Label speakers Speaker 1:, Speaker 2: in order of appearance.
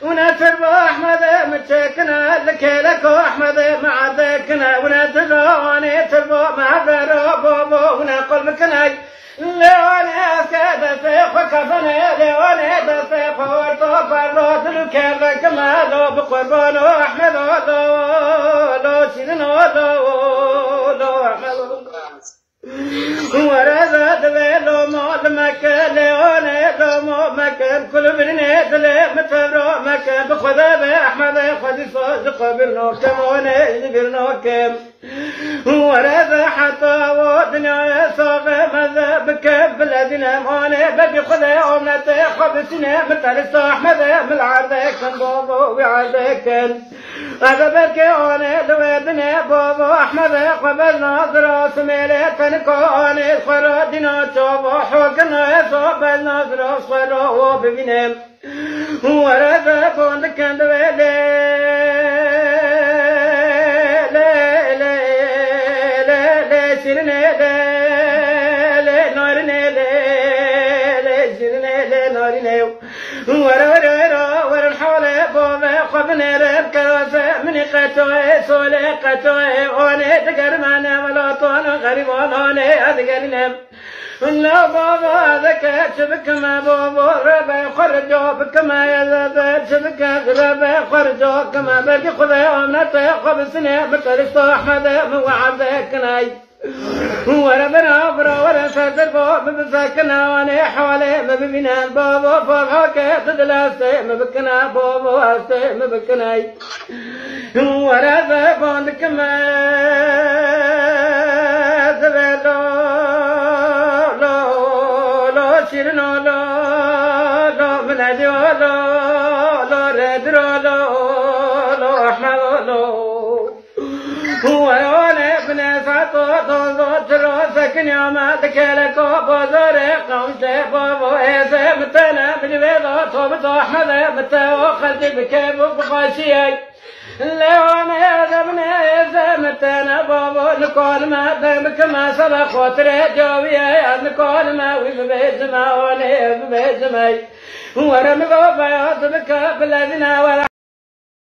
Speaker 1: ونتربو أحمد متشكنا لك أحمد مع ذكنا ونتروني تربو مع بروبو ونقول مكناي لوني أسكاد سيخ وكفني لوني دسيخ ورطو فرط لكذا كمالو بقربانو أحمد لو سيدنو لو أحمد ورزاد لو مول مكان لوني لو مول مكان كل برنيت لي متبرو مكان بخذاب أحمد خذي صادق برنوكم وني برنوكم ورزا حتى ودنيا صاغ مذا بك بلادنا موني بدي خذي أمنتي خبسنا مثل أحمد من العرضك بابو وعرضك هذا بركي أنا لودنا بابو أحمد قبل ناظر سميلة تنكوني خرادنا تشوف حقنا يصوب الناظر صلوا وببنام ورثا بوندك كان لا سيرنا لا نارنا لا سيرنا لا نارنا ورا الحول بابا قبنا ركاسة من قطوة سولة قطوة وانا تقرمنا ولا طانا غريب وانا أذكرنا لا بابا ذكر شبك ما بابا ربا خرجوا بك ما يذاب شبك ربا خرجوا كما بقي خذا ومنطق قبسنا بطريق أحمد موعدك ناي وربنا برا ورا ساتر باب بسكنا وانا حوالي ما ببنا بابا فرحك تدلاسي ما بكنا بابا هستي ما بكناي ورا بوندك ما زبلو لو شيرنو لو من هديو لو ردرو لو احمد لو ابن ساتو تروسكن يوم تكلك بزر قوم بابو ايسا متنا بجبيضو توبتو احمد متو خلتي بكيف بخاشيي ليوم يذبنا ايسا متنا بابو نقول ما دمك ما سبق وتري جوبيا نقول ما ويبيزما ولي بيزمي ورمي بابا يوتبك بلادنا